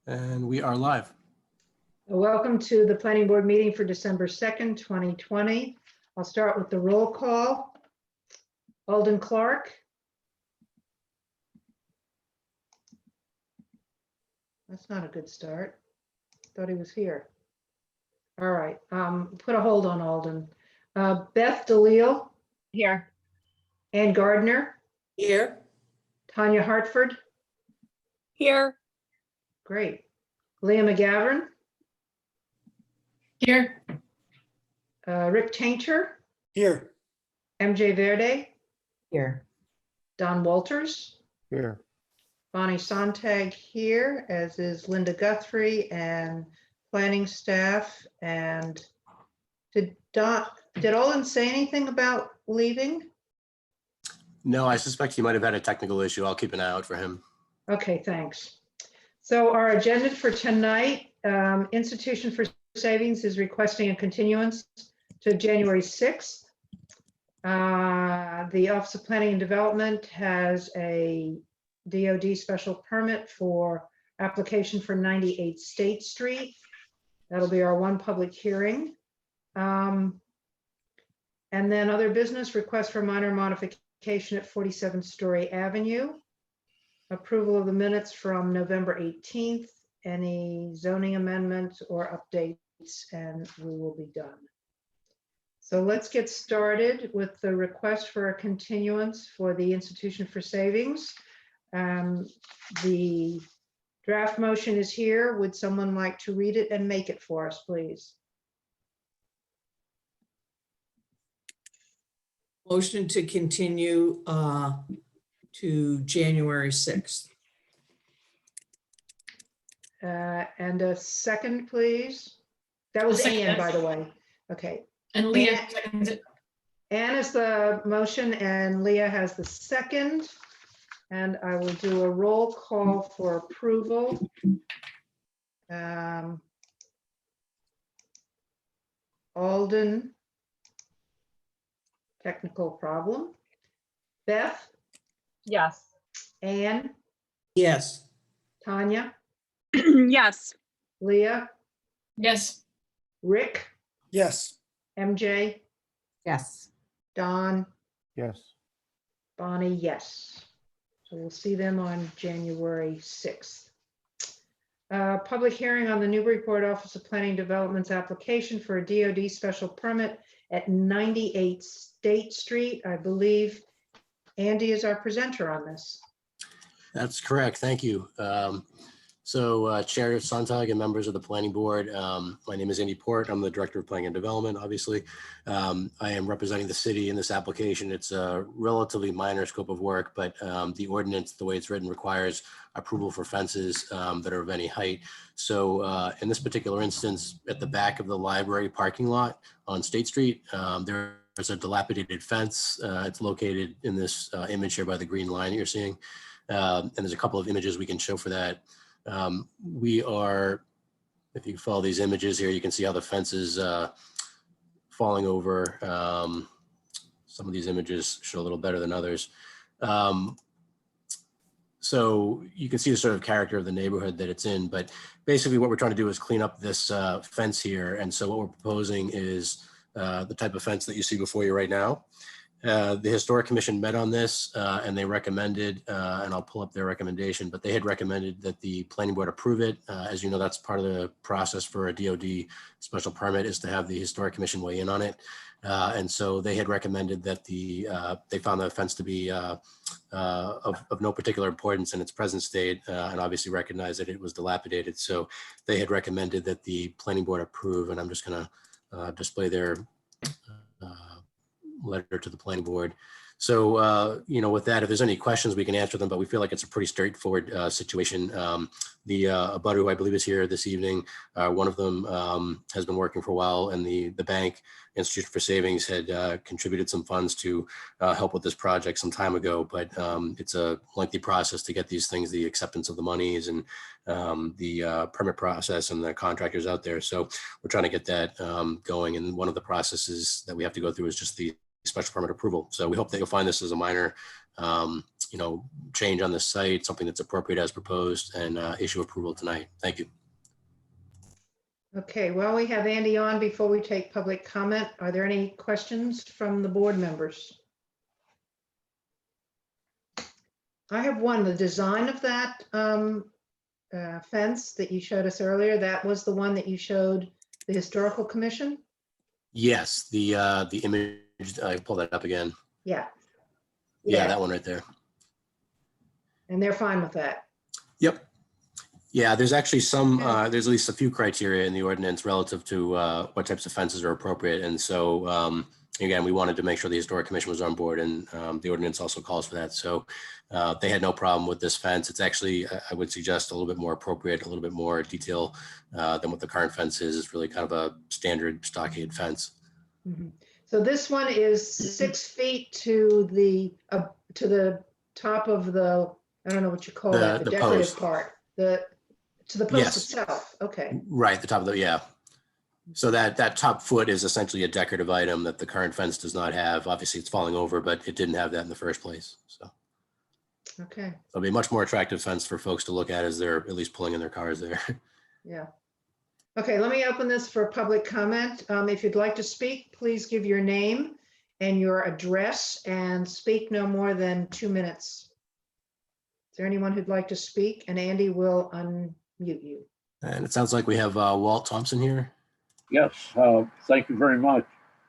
And we are live. Welcome to the planning board meeting for December 2nd, 2020. I'll start with the roll call. Alden Clark. That's not a good start. Thought he was here. All right, put a hold on Alden. Beth DeLeo. Here. Ann Gardner. Here. Tanya Hartford. Here. Great. Leah McGavran. Here. Rick Tainter. Here. MJ Verde. Here. Don Walters. Here. Bonnie Sontag here, as is Linda Guthrie and planning staff. And did Olin say anything about leaving? No, I suspect he might have had a technical issue. I'll keep an eye out for him. Okay, thanks. So our agenda for tonight, Institution for Savings is requesting a continuance to January 6th. The Office of Planning and Development has a DOD special permit for application for 98 State Street. That'll be our one public hearing. And then other business, request for minor modification at 47 Story Avenue. Approval of the minutes from November 18th, any zoning amendments or updates, and we will be done. So let's get started with the request for a continuance for the Institution for Savings. The draft motion is here. Would someone like to read it and make it for us, please? Motion to continue to January 6th. And a second, please. That was Ann, by the way. Okay. And Leah seconds it. Ann is the motion and Leah has the second. And I will do a roll call for approval. Alden. Technical problem. Beth, Yes. Ann, Yes. Tanya, Yes. Leah, Yes. Rick, Yes. MJ, Yes. Don, Yes. Bonnie, yes. So we'll see them on January 6th. Public hearing on the Newburyport Office of Planning Development's application for a DOD special permit at 98 State Street. I believe Andy is our presenter on this. That's correct. Thank you. Chair Sontag and members of the planning board, my name is Andy Port. I'm the Director of Planning and Development, obviously. I am representing the city in this application. It's a relatively minor scope of work, but the ordinance, the way it's written, requires approval for fences that are of any height. So in this particular instance, at the back of the library parking lot on State Street, there's a dilapidated fence. It's located in this image here by the green line you're seeing. And there's a couple of images we can show for that. We are, if you follow these images here, you can see how the fence is falling over. Some of these images show a little better than others. So you can see the sort of character of the neighborhood that it's in, but basically what we're trying to do is clean up this fence here. And so what we're proposing is the type of fence that you see before you right now. The Historic Commission met on this and they recommended, and I'll pull up their recommendation, but they had recommended that the planning board approve it. As you know, that's part of the process for a DOD special permit is to have the Historic Commission weigh in on it. And so they had recommended that they found the fence to be of no particular importance in its present state and obviously recognized that it was dilapidated. So they had recommended that the planning board approve, and I'm just gonna display their letter to the planning board. So, with that, if there's any questions, we can answer them, but we feel like it's a pretty straightforward situation. The abutter who I believe is here this evening, one of them has been working for a while, and the bank, Institute for Savings, had contributed some funds to help with this project some time ago, but it's a lengthy process to get these things, the acceptance of the monies and the permit process and the contractors out there. So we're trying to get that going, and one of the processes that we have to go through is just the special permit approval. So we hope that you'll find this as a minor change on the site, something that's appropriate as proposed, and issue approval tonight. Thank you. Okay, well, we have Andy on before we take public comment. Are there any questions from the board members? I have one. The design of that fence that you showed us earlier, that was the one that you showed the Historical Commission? Yes, the image, I pull that up again. Yeah. Yeah, that one right there. And they're fine with that. Yep. Yeah, there's actually some, Okay. there's at least a few criteria in the ordinance relative to what types of fences are appropriate. And so, again, we wanted to make sure the Historic Commission was on board, and the ordinance also calls for that. So they had no problem with this fence. It's actually, I would suggest, a little bit more appropriate, a little bit more detail than what the current fence is. It's really kind of a standard stockade fence. Mhm. So this one is 6 feet to the top of the, I don't know what you call that, the The decorative post. part, to the post Yes. itself. Okay. Right, the top of the, yeah. So that top foot is essentially a decorative item that the current fence does not have. Obviously, it's falling over, but it didn't have that in the first place. So Okay. it'll be a much more attractive fence for folks to look at as they're at least pulling in their cars there. Yeah. Okay, let me open this for public comment. If you'd like to speak, please give your name and your address and speak no more than 2 minutes. Is there anyone who'd like to speak? And Andy will unmute you. And it sounds like we have Walt Thompson here. Yes, thank you very much.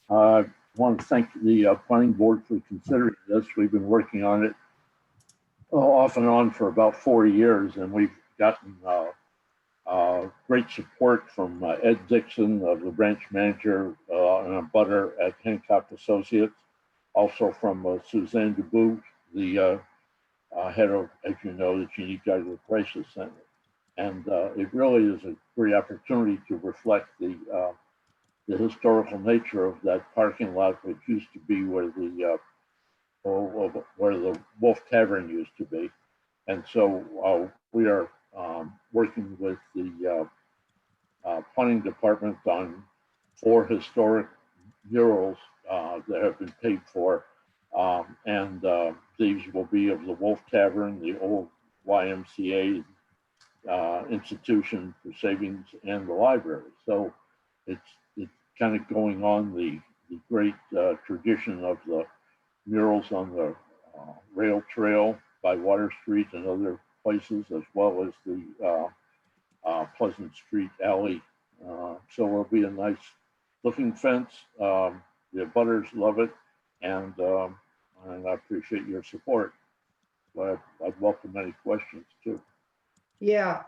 I want to thank the planning board for considering this. We've been working on it off and on for about 4 years, and we've gotten great support from Ed Dixon, the branch manager and a butter at Hancock Associates, also from Suzanne DeBoo, the head of, as you know, the Genie Juggler Crisis Center. And it really is a great opportunity to reflect the historical nature of that parking lot, which used to be where the Wolf Tavern used to be. And so we are working with the planning department on 4 historic murals that have been paid for. And these will be of the Wolf Tavern, the old YMCA institution for savings, and the library. So it's kind of going on the great tradition of the murals on the rail trail by Water Street and other places, as well as the Pleasant Street alley. So it'll be a nice looking fence. The butters love it, and I appreciate your support. But I'd welcome any questions too. Yeah,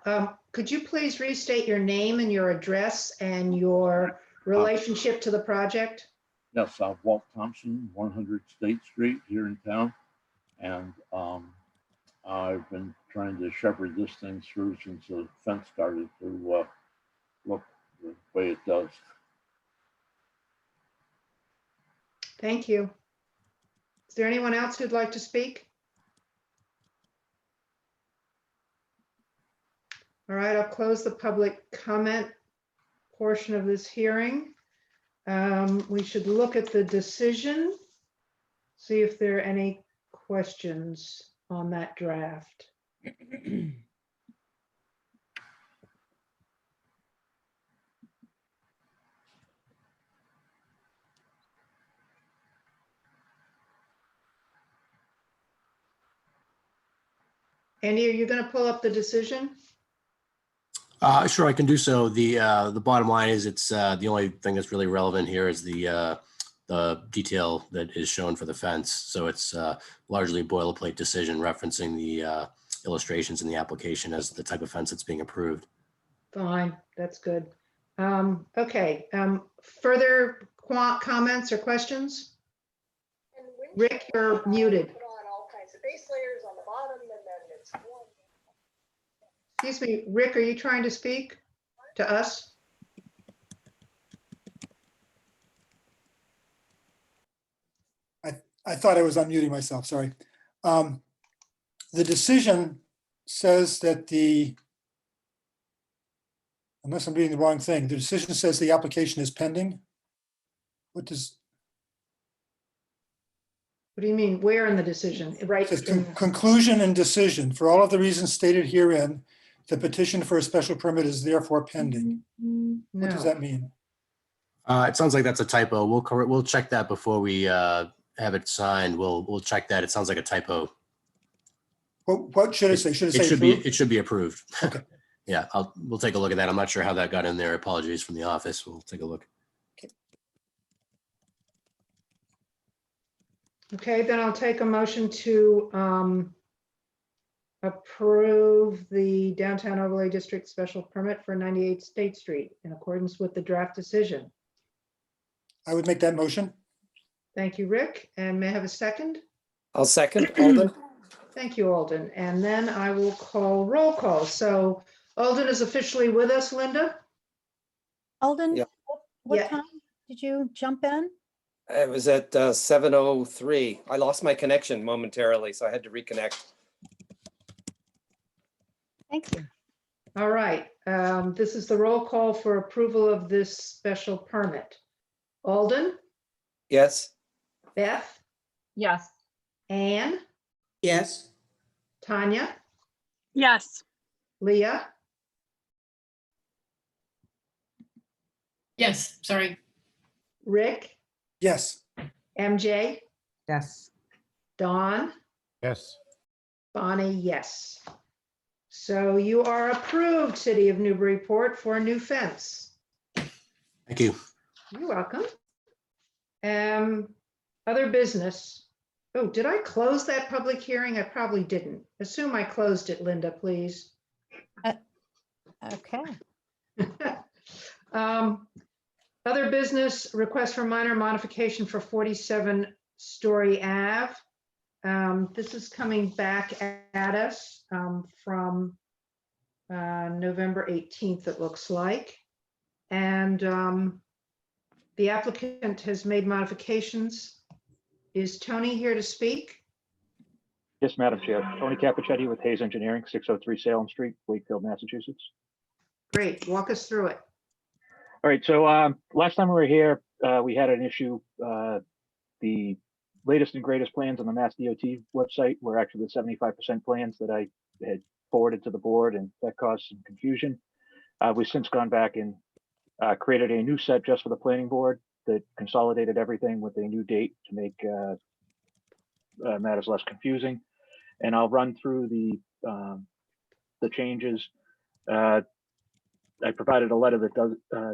could you please restate your name and your address and your relationship to the project? Yes, I'm Walt Thompson, 100 State Street here in town. And I've been trying to shepherd this thing through since the fence started to look the way it does. Thank you. Is there anyone else who'd like to speak? All right, I'll close the public comment portion of this hearing. We should look at the decision, see if there are any questions on that draft. Andy, are you going to pull up the decision? Sure, I can do so. The bottom line is it's the only thing that's really relevant here is the detail that is shown for the fence. So it's largely a boilerplate decision referencing the illustrations in the application as the type of fence that's being approved. Fine, that's good. Okay, further comments or questions? Rick, you're muted. Put on all kinds of base layers on the bottom, and then it's one. Excuse me, Rick, are you trying to speak to us? I thought I was unmuting myself, sorry. The decision says that unless I'm reading the wrong thing, the decision says the application is pending. What does? What do you mean? Where in the decision? Right? It says in- conclusion and decision. For all of the reasons stated herein, the petition for a special permit is therefore pending. What does No. that mean? It sounds like that's a typo. We'll check that before we have it signed. We'll check that. It sounds like a typo. What should it say? Should it It say should be, approved? it should be approved. Okay. Yeah, we'll take a look at that. I'm not sure how that got in there. Apologies from the office. We'll take a look. Okay, then I'll take a motion to approve the Downtown Overlay District Special Permit for 98 State Street in accordance with the draft decision. I would make that motion. Thank you, Rick. And may I have a second? I'll second. Alden? Thank you, Alden. And then I will call roll call. So Alden is officially with us, Linda? Alden, Yep. what Yeah. time did you jump in? It was at 7:03. I lost my connection momentarily, so I had to reconnect. Thank you. All right. This is the roll call for approval of this special permit. Alden, Yes? Beth, Yes. Anne, Yes. Tanya, Yes. Leah, Yes, sorry. Rick, Yes. MJ, Yes. Dawn, Yes. Bonnie, yes. So you are approved, City of Newburyport, for a new fence. Thank you. You're welcome. Other business. Oh, did I close that public hearing? I probably didn't. Assume I closed it, Linda, please. Okay. Other business, request for minor modification for 47 Story Ave. This is coming back at us from November 18th, it looks like. And the applicant has made modifications. Is Tony here to speak? Yes, Madam Chair. Tony Capichetti with Hayes Engineering, 603 Salem Street, Wakefield, Massachusetts. Great, walk us through it. All right, so last time we were here, we had an issue. The latest and greatest plans on the Mass DOT website were actually the 75% plans that I had forwarded to the board, and that caused some confusion. We've since gone back and created a new set just for the planning board that consolidated everything with a new date to make matters less confusing. And I'll run through the changes. I provided a letter that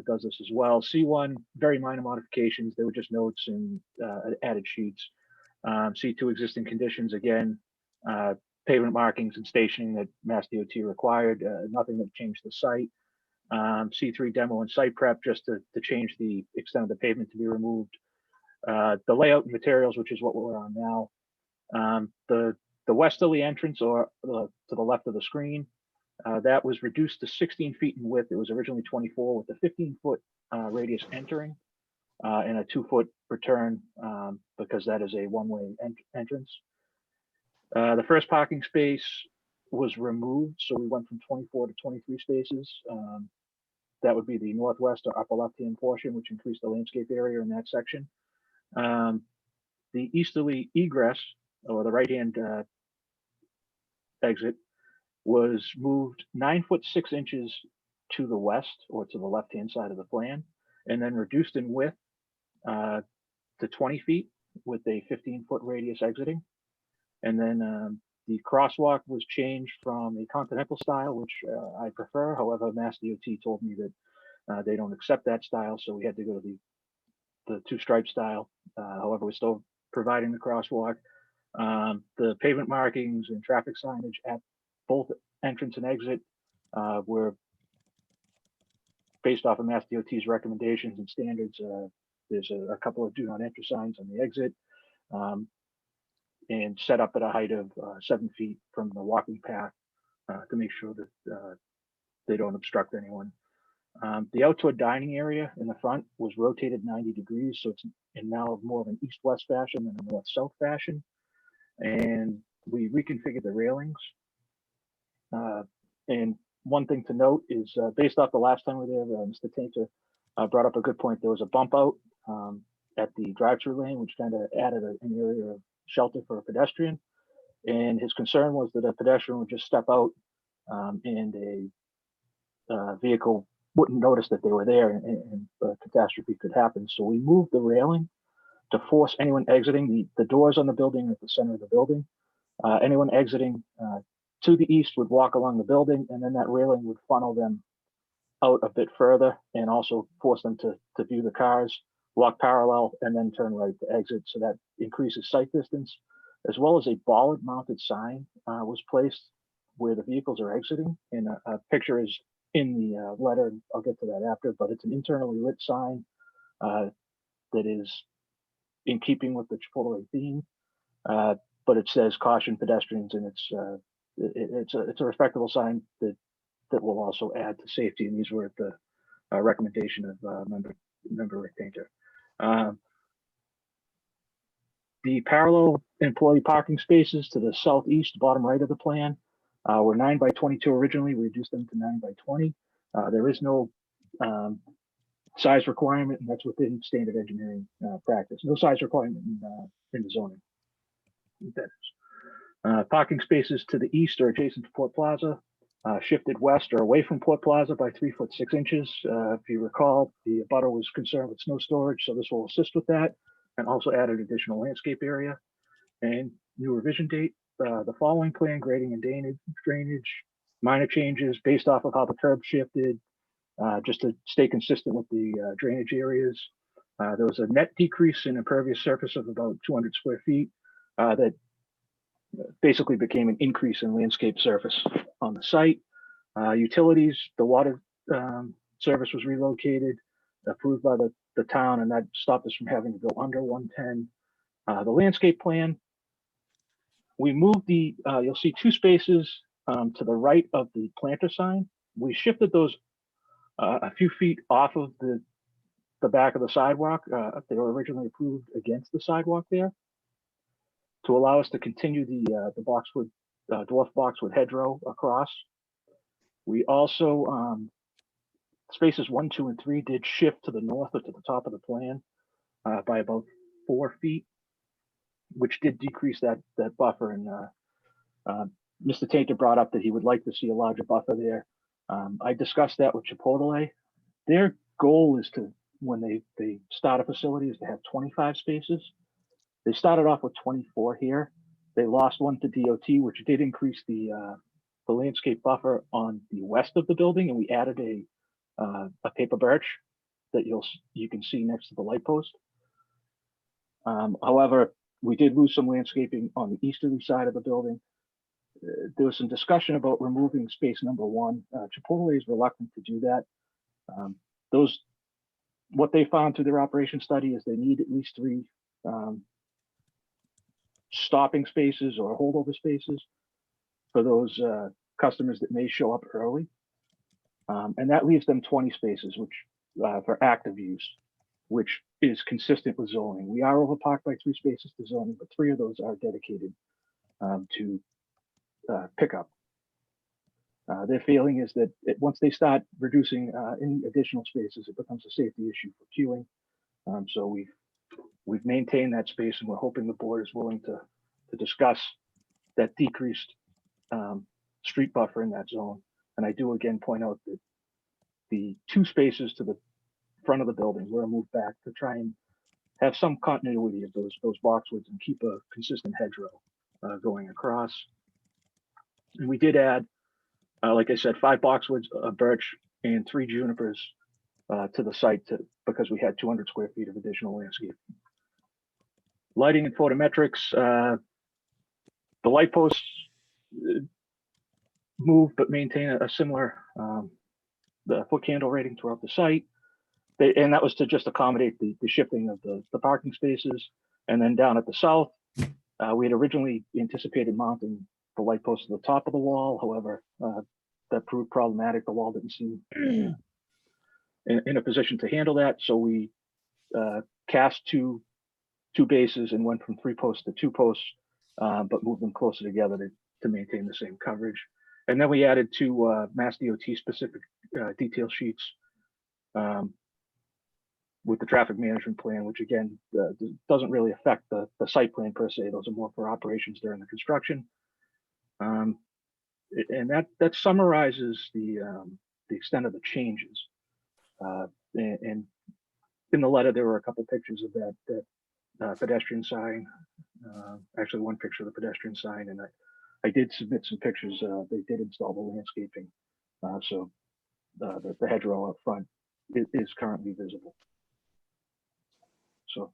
does this as well. C1, very minor modifications. They were just notes and added sheets. C2, existing conditions, again, pavement markings and stationing that Mass DOT required, nothing that changed the site. C3, demo and site prep, just to change the extent of the pavement to be removed. The layout and materials, which is what we're on now. The westerly entrance, or to the left of the screen, that was reduced to 16 feet in width. It was originally 24 with a 15-foot radius entering and a 2-foot return because that is a one-way entrance. The first parking space was removed, so we went from 24 to 23 spaces. That would be the northwest or upper left-hand portion, which increased the landscape area in that section. The easterly egress, or the right-hand exit, was moved 9 foot 6 inches to the west, or to the left-hand side of the plan, and then reduced in width to 20 feet with a 15-foot radius exiting. And then the crosswalk was changed from a continental style, which I prefer. However, Mass DOT told me that they don't accept that style, so we had to go to the two-stripe style. However, we're still providing the crosswalk. The pavement markings and traffic signage at both entrance and exit were based off of Mass DOT's recommendations and standards. There's a couple of do not enter signs on the exit and set up at a height of 7 feet from the walking path to make sure that they don't obstruct anyone. The outdoor dining area in the front was rotated 90 degrees, so it's in now more of an east-west fashion than a north-south fashion. And we reconfigured the railings. And one thing to note is based off the last time we were there, Mr. Tainter brought up a good point. There was a bump out at the drive-through lane, which kind of added an area of shelter for a pedestrian. And his concern was that a pedestrian would just step out and a vehicle wouldn't notice that they were there and a catastrophe could happen. So we moved the railing to force anyone exiting. The doors on the building are at the center of the building. Anyone exiting to the east would walk along the building, and then that railing would funnel them out a bit further and also force them to view the cars, walk parallel, and then turn right to exit. So that increases sight distance, as well as a bollard mounted sign was placed where the vehicles are exiting. And a picture is in the letter, and I'll get to that after, but it's an internally lit sign that is in keeping with the Chipotle theme. But it says caution pedestrians, and it's a respectable sign that will also add to safety. And these were at the recommendation of member Rick Painter. The parallel employee parking spaces to the southeast, bottom right of the plan, were 9 by 22 originally. We reduced them to 9 by 20. There is no size requirement, and that's within standard engineering practice. No size requirement in the zoning. That is. Parking spaces to the east are adjacent to Port Plaza, shifted west or away from Port Plaza by 3 foot 6 inches. If you recall, the abutter was concerned with snow storage, so this will assist with that, and also added additional landscape area. And new revision date, the following plan: grading and drainage, minor changes based off of how the curb shifted, just to stay consistent with the drainage areas. There was a net decrease in impervious surface of about 200 square feet that basically became an increase in landscape surface on the site. Utilities, the water service was relocated, approved by the town, and that stopped us from having to go under 110. The landscape plan, we moved you'll see 2 spaces to the right of the planter sign. We shifted those a few feet off of the back of the sidewalk. They were originally approved against the sidewalk there to allow us to continue the boxwood, dwarf boxwood hedgerow across. We also, spaces 1, 2, and 3 did shift to the north or to the top of the plan by about 4 feet, which did decrease that buffer. And Mr. Tainter brought up that he would like to see a larger buffer there. I discussed that with Chipotle. Their goal is to, when they start a facility, is to have 25 spaces. They started off with 24 here. They lost one to DOT, which did increase the landscape buffer on the west of the building, and we added a paper birch that you can see next to the light post. However, we did lose some landscaping on the easterly side of the building. There was some discussion about removing space number 1. Chipotle is reluctant to do that. What they found through their operation study is they need at least 3 stopping spaces or holdover spaces for those customers that may show up early. And that leaves them 20 spaces, which for active use, which is consistent with zoning. We are overparked by 3 spaces to zoning, but 3 of those are dedicated to pickup. Their feeling is that once they start reducing any additional spaces, it becomes a safety issue for queuing. So we've maintained that space, and we're hoping the board is willing to discuss that decreased street buffer in that zone. And I do again point out that the 2 spaces to the front of the building were moved back to try and have some continuity of those boxwoods and keep a consistent hedgerow going across. And we did add, like I said, 5 boxwoods, a birch, and 3 junipers to the site because we had 200 square feet of additional landscape. Lighting and photometrics, the light posts move but maintain a similar the foot candle rating throughout the site. And that was to just accommodate the shifting of the parking spaces. And then down at the south, we had originally anticipated mounting the light post to the top of the wall. However, that proved problematic. The wall didn't seem in a position to handle that. So we cast two bases and went from 3 posts to 2 posts, but moved them closer together to maintain the same coverage. And then we added 2 Mass DOT specific detail sheets with the traffic management plan, which again doesn't really affect the site plan per se. Those are more for operations during the construction. And that summarizes the extent of the changes. And in the letter, there were a couple pictures of that pedestrian sign. Actually, one picture of the pedestrian sign, and I did submit some pictures. They did install the landscaping, so the hedgerow up front is currently visible. So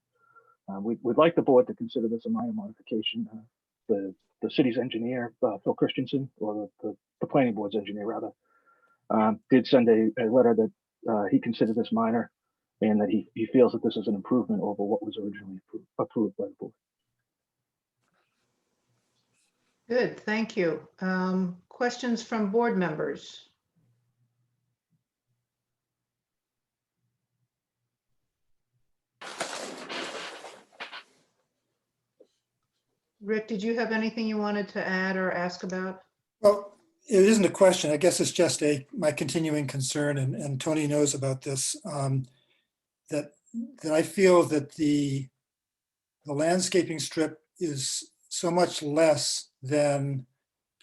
we'd like the board to consider this a minor modification. The city's engineer, Phil Christensen, or the planning board's engineer rather, did send a letter that he considered this minor, and that he feels that this is an improvement over what was originally approved by the board. Good, thank you. Questions from board members? Rick, did you have anything you wanted to add or ask about? Well, it isn't a question. I guess it's just my continuing concern, and Tony knows about this, that I feel that the landscaping strip is so much less than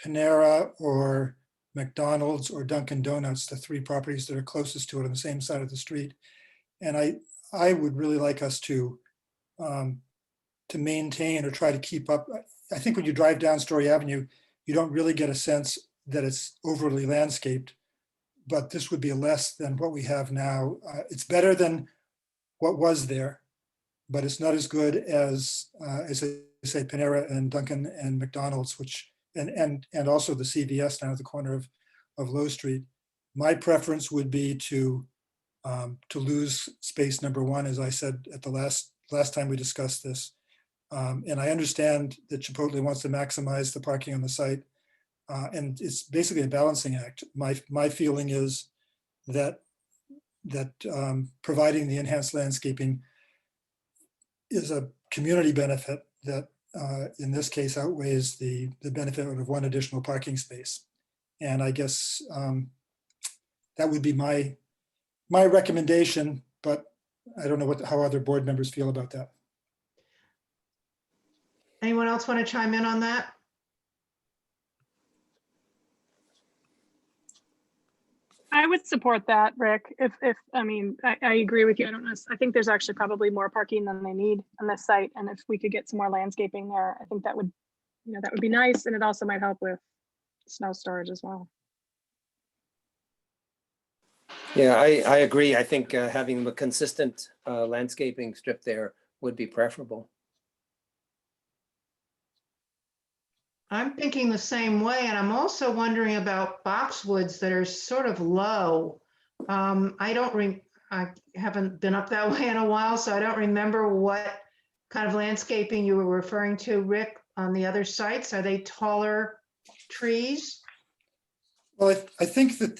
Panera or McDonald's or Dunkin' Donuts, the three properties that are closest to it on the same side of the street. And I would really like us to maintain or try to keep up. I think when you drive down Story Avenue, you don't really get a sense that it's overly landscaped, but this would be less than what we have now. It's better than what was there, but it's not as good as I say, Panera and Dunkin' and McDonald's, which and also the CVS down at the corner of Low Street. My preference would be to lose space number one, as I said at the last time we discussed this. And I understand that Chipotle wants to maximize the parking on the site, and it's basically a balancing act. My feeling is that providing the enhanced landscaping is a community benefit that in this case outweighs the benefit of one additional parking space. And I guess that would be my recommendation, but I don't know how other board members feel about that. Anyone else want to chime in on that? I would support that, Rick. I mean, I agree with you. I don't know. I think there's actually probably more parking than they need on this site. And if we could get some more landscaping there, I think that would be nice. And it also might help with snow storage as well. Yeah, I agree. I think having a consistent landscaping strip there would be preferable. I'm thinking the same way, and I'm also wondering about boxwoods that are sort of low. I haven't been up that way in a while, so I don't remember what kind of landscaping you were referring to, Rick, on the other sites. Are they taller trees? Well, I think that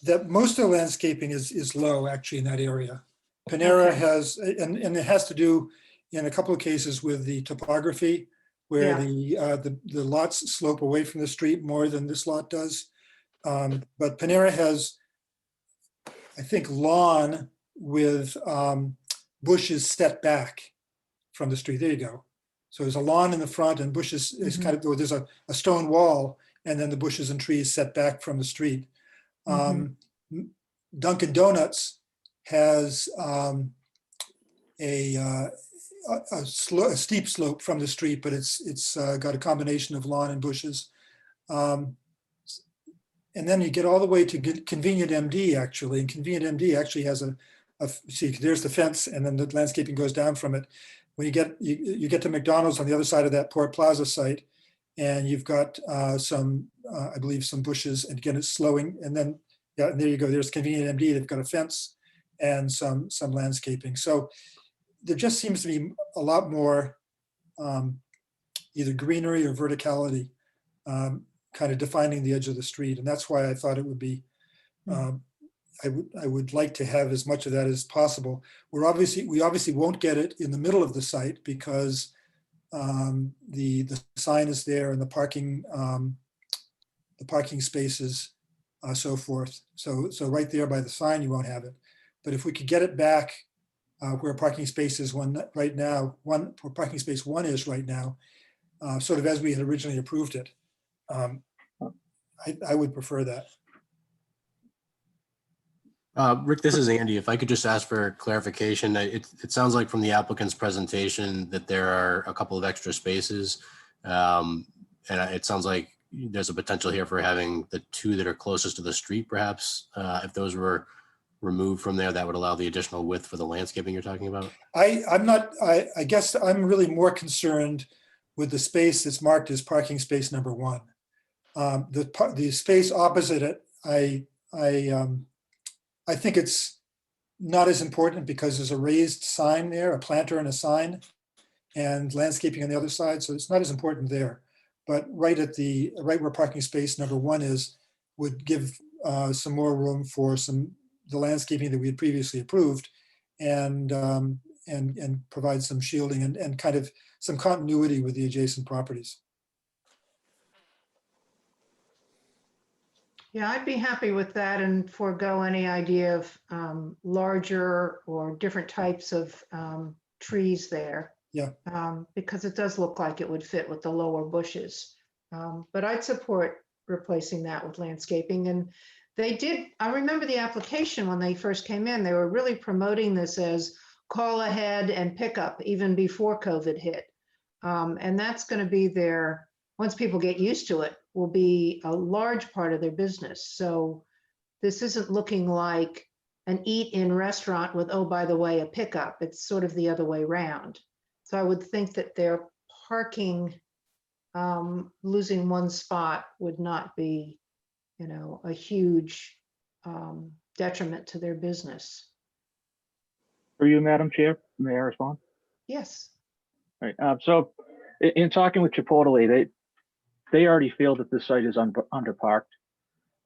that most of the landscaping is low actually in that area. Panera has, and it has to do in a couple of cases with the topography, where the lots slope away from the street more than this lot does. But Panera has, I think, lawn with bushes set back from the street. There you go. So there's a lawn in the front and bushes is kind of, there's a stone wall, and then the bushes and trees set back from the street. Dunkin' Donuts has a steep slope from the street, but it's got a combination of lawn and bushes. And then you get all the way to Convenient MD actually, and Convenient MD actually has see, there's the fence, and then the landscaping goes down from it. When you get to McDonald's on the other side of that Port Plaza site, and you've got I believe some bushes, and again it's slowing, and then and there you go. There's Convenient MD. They've got a fence and some landscaping. So there just seems to be a lot more either greenery or verticality kind of defining the edge of the street. And that's why I thought it would be, I would like to have as much of that as possible. We obviously won't get it in the middle of the site because the sign is there and the parking spaces, so forth. So right there by the sign, you won't have it. But if we could get it back where parking space is right now, where parking space 1 is right now, sort of as we had originally approved it, I would prefer that. Rick, this is Andy. If I could just ask for clarification, it sounds like from the applicant's presentation that there are a couple of extra spaces. And it sounds like there's a potential here for having the 2 that are closest to the street, perhaps. If those were removed from there, that would allow the additional width for the landscaping you're talking about. I guess I'm really more concerned with the space that's marked as parking space number 1. The space opposite it, I think it's not as important because there's a raised sign there, a planter and a sign, and landscaping on the other side. So it's not as important there. But right where parking space number 1 is, would give some more room for the landscaping that we had previously approved, and provide some shielding and kind of some continuity with the adjacent properties. Yeah, I'd be happy with that and forego any idea of larger or different types of trees there. Yeah. Because it does look like it would fit with the lower bushes. But I'd support replacing that with landscaping. And they did, I remember the application when they first came in, they were really promoting this as call ahead and pickup even before COVID hit. And that's going to be their, once people get used to it, will be a large part of their business. So this isn't looking like an eat-in restaurant with, oh, by the way, a pickup. It's sort of the other way around. So I would think that their parking, losing 1 spot would not be, a huge detriment to their business. For you, Madam Chair, may I respond? Yes. All right. So in talking with Chipotle, they already feel that this site is underparked.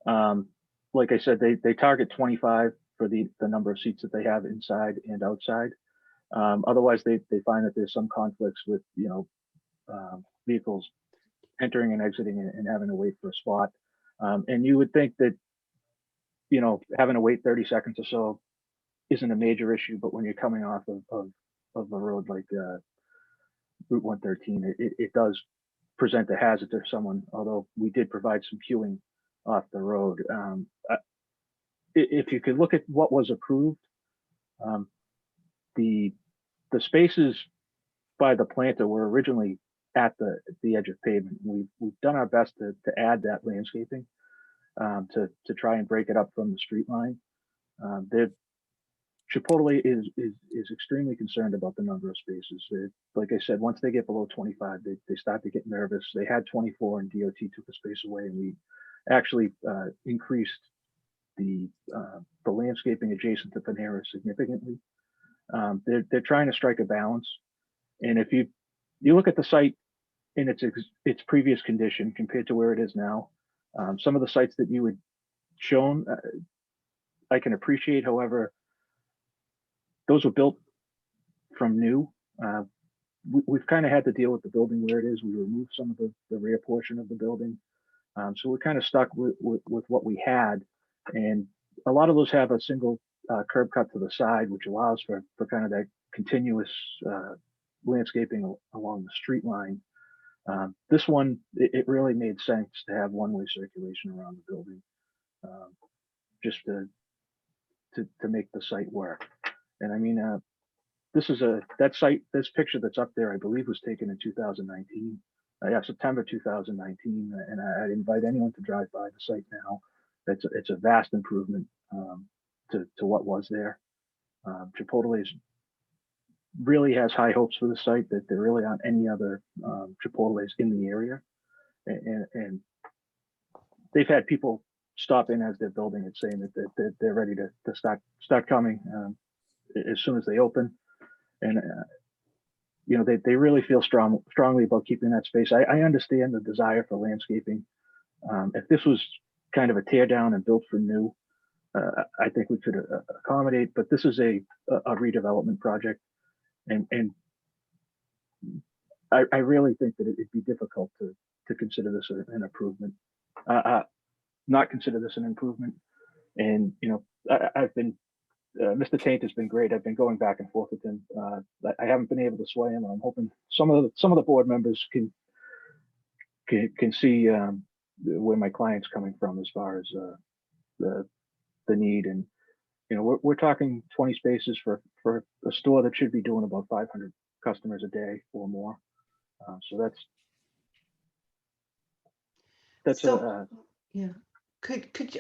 Like I said, they target 25 for the number of seats that they have inside and outside. Otherwise, they find that there's some conflicts with vehicles entering and exiting and having to wait for a spot. And you would think that having to wait 30 seconds or so isn't a major issue, but when you're coming off of a road like Route 113, it does present a hazard to someone. Although we did provide some queuing off the road. If you could look at what was approved, the spaces by the planter were originally at the edge of pavement. We've done our best to add that landscaping to try and break it up from the street line. Chipotle is extremely concerned about the number of spaces. Like I said, once they get below 25, they start to get nervous. They had 24 and DOT took a space away, and we actually increased the landscaping adjacent to Panera significantly. They're trying to strike a balance. And if you look at the site in its previous condition compared to where it is now, some of the sites that you had shown, I can appreciate. However, those were built from new. We've kind of had to deal with the building where it is. We removed some of the rear portion of the building. So we're kind of stuck with what we had. And a lot of those have a single curb cut to the side, which allows for kind of that continuous landscaping along the street line. This one, it really made sense to have one-way circulation around the building, just to make the site work. And I mean, this picture that's up there, I believe was taken in 2019. September 2019, and I'd invite anyone to drive by the site now. It's a vast improvement to what was there. Chipotle really has high hopes for the site, that there really aren't any other Chipotles in the area, and they've had people stop in as they're building it, saying that they're ready to start coming as soon as they open, and they really feel strongly about keeping that space. I understand the desire for landscaping. If this was kind of a tear down and built from new, I think we could accommodate, but this is a redevelopment project. And I really think that it'd be difficult to consider this an improvement, not consider this an improvement. And, I've been Mr. Tate has been great. I've been going back and forth with him. I haven't been able to sway him. I'm hoping some of the board members can see where my client's coming from as far as the need. And we're talking 20 spaces for a store that should be doing about 500 customers a day or more. So that's So, yeah.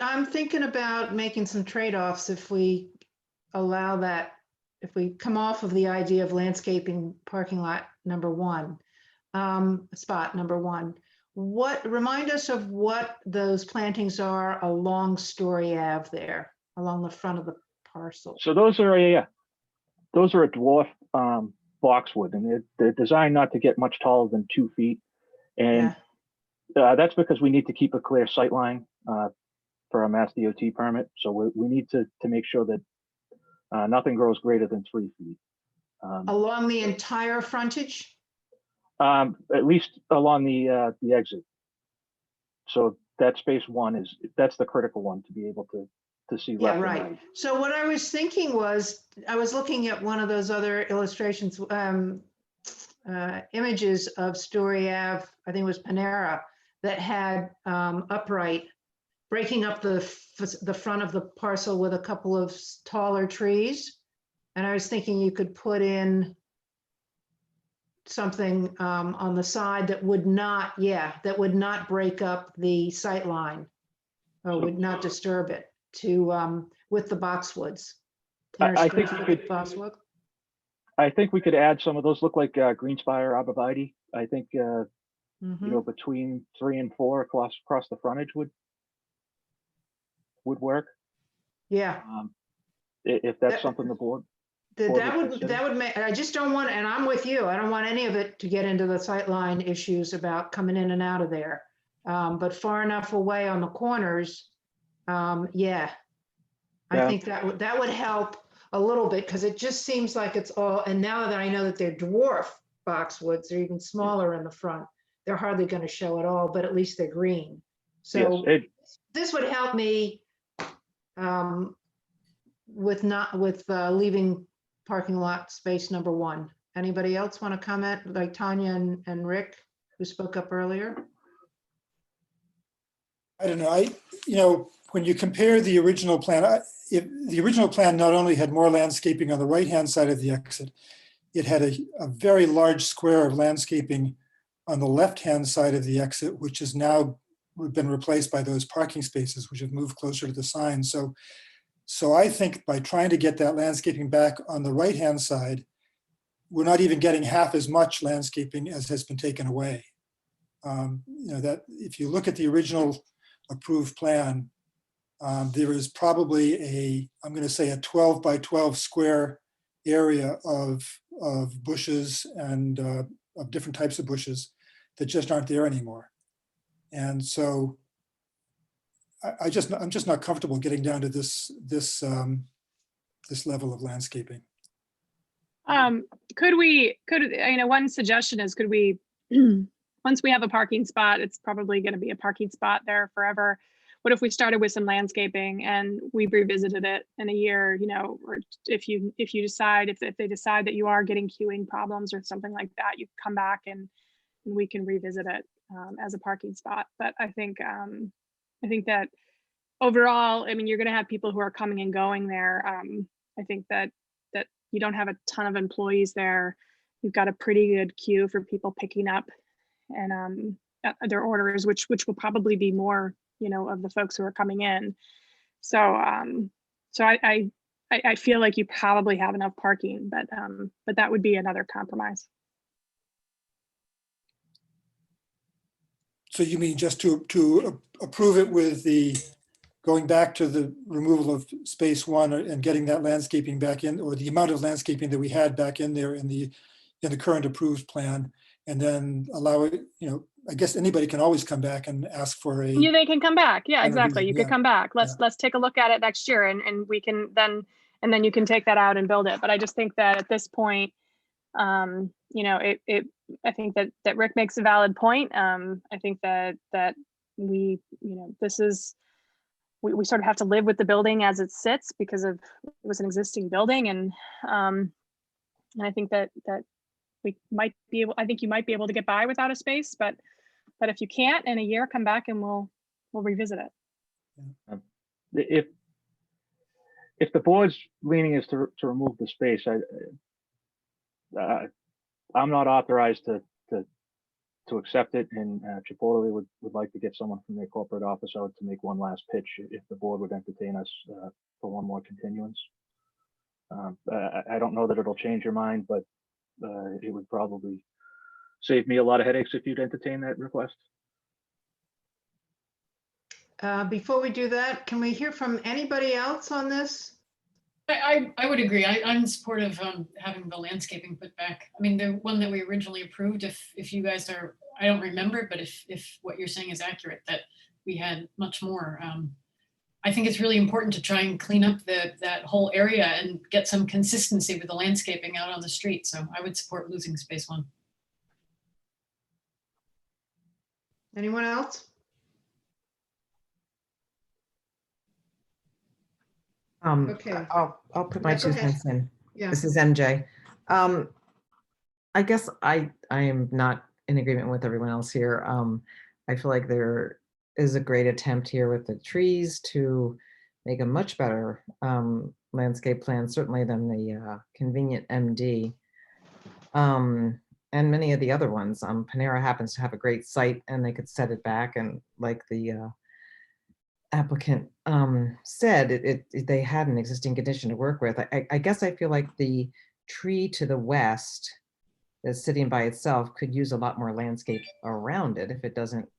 I'm thinking about making some trade-offs if we allow that, if we come off of the idea of landscaping parking lot number one, spot number one. Remind us of what those plantings are along Story Ave there, along the front of the parcel. So those are a dwarf boxwood, and they're designed not to get much taller than 2 feet. And that's because we need to keep a clear sight line for our Mass DOT permit. So we need to make sure that nothing grows greater than 3 feet. Along the entire frontage? At least along the exit. So that space one that's the critical one to be able to see. Yeah, left and right. So what I was thinking was, I was looking at one of those other illustrations, images of Story Ave, I think it was Panera, that had upright, breaking up the front of the parcel with a couple of taller trees. And I was thinking you could put in something on the side that would not, break up the sight line, or would not disturb it with the boxwoods. I think we could. Boxwood. I think we could add some of those. Look like greenspire arborvitae. I think between 3 and 4 across the frontage would work. Yeah. If that's something the board. That would make, I just don't want, and I'm with you, I don't want any of it to get into the sightline issues about coming in and out of there. But far enough away on the corners, I think that would help a little bit, because it just seems like it's all, and now that I know that they're dwarf boxwoods, they're even smaller in the front, they're hardly going to show at all, but at least they're green. So this would help me with leaving parking lot space number one. Anybody else want to comment, like Tanya and Rick, who spoke up earlier? I don't know. When you compare the original plan, the original plan not only had more landscaping on the right-hand side of the exit, it had a very large square of landscaping on the left-hand side of the exit, which has now been replaced by those parking spaces, which have moved closer to the sign. So I think by trying to get that landscaping back on the right-hand side, we're not even getting half as much landscaping as has been taken away. That if you look at the original approved plan, there is probably I'm going to say a 12 by 12 square area of bushes and of different types of bushes that just aren't there anymore. And so I'm just not comfortable getting down to this level of landscaping. One suggestion is, could we, once we have a parking spot, it's probably going to be a parking spot there forever. What if we started with some landscaping and we revisited it in a year, or if you decide, if they decide that you are getting queuing problems or something like that, you come back and we can revisit it as a parking spot. But I think that overall, you're going to have people who are coming and going there. I think that you don't have a ton of employees there. You've got a pretty good queue for people picking up and their orders, which will probably be more, of the folks who are coming in. So I feel like you probably have enough parking, but that would be another compromise. So you mean just to approve it with the going back to the removal of space one and getting that landscaping back in, or the amount of landscaping that we had back in there in the current approved plan, and then allow it, I guess anybody can always come back and ask for a. Yeah, they can come back. Yeah, exactly. You could come back. Let's take a look at it next year, and we can then you can take that out and build it. But I just think that at this point, I think that Rick makes a valid point. I think that we, this is we sort of have to live with the building as it sits because it was an existing building. And I think that we might be able, I think you might be able to get by without a space, but if you can't, in a year, come back and we'll revisit it. If the board's leaning is to remove the space, I'm not authorized to accept it, and Chipotle would like to get someone from their corporate office out to make one last pitch if the board would entertain us for one more continuance. I don't know that it'll change your mind, but it would probably save me a lot of headaches if you'd entertain that request. Before we do that, can we hear from anybody else on this? I would agree. I'm in support of having the landscaping put back. I mean, the one that we originally approved, if you guys are, I don't remember, but if what you're saying is accurate, that we had much more. I think it's really important to try and clean up that whole area and get some consistency with the landscaping out on the street. So I would support losing space one. Anyone else? Okay. I'll put my Yeah, go 2 ahead. cents in. Yeah. This is MJ. I guess I am not in agreement with everyone else here. I feel like there is a great attempt here with the trees to make a much better landscape plan, certainly than the convenient MD. And many of the other ones. Panera happens to have a great site and they could set it back, and like the applicant said, they had an existing condition to work with. I guess I feel like the tree to the west that's sitting by itself could use a lot more landscape around it if it doesn't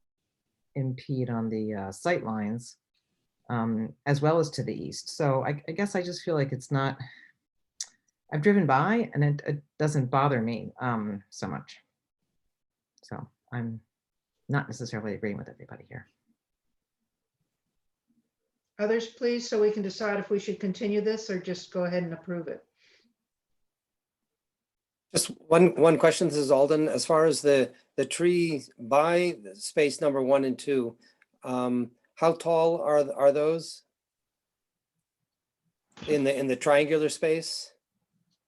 impede on the sight lines, as well as to the east. So I guess I just feel like it's not, I've driven by and it doesn't bother me so much. So I'm not necessarily agreeing with everybody here. Others, please, so we can decide if we should continue this or just go ahead and approve it. Just one question, this is Alden. As far as the tree by space number 1 and 2, how tall are those in the triangular space?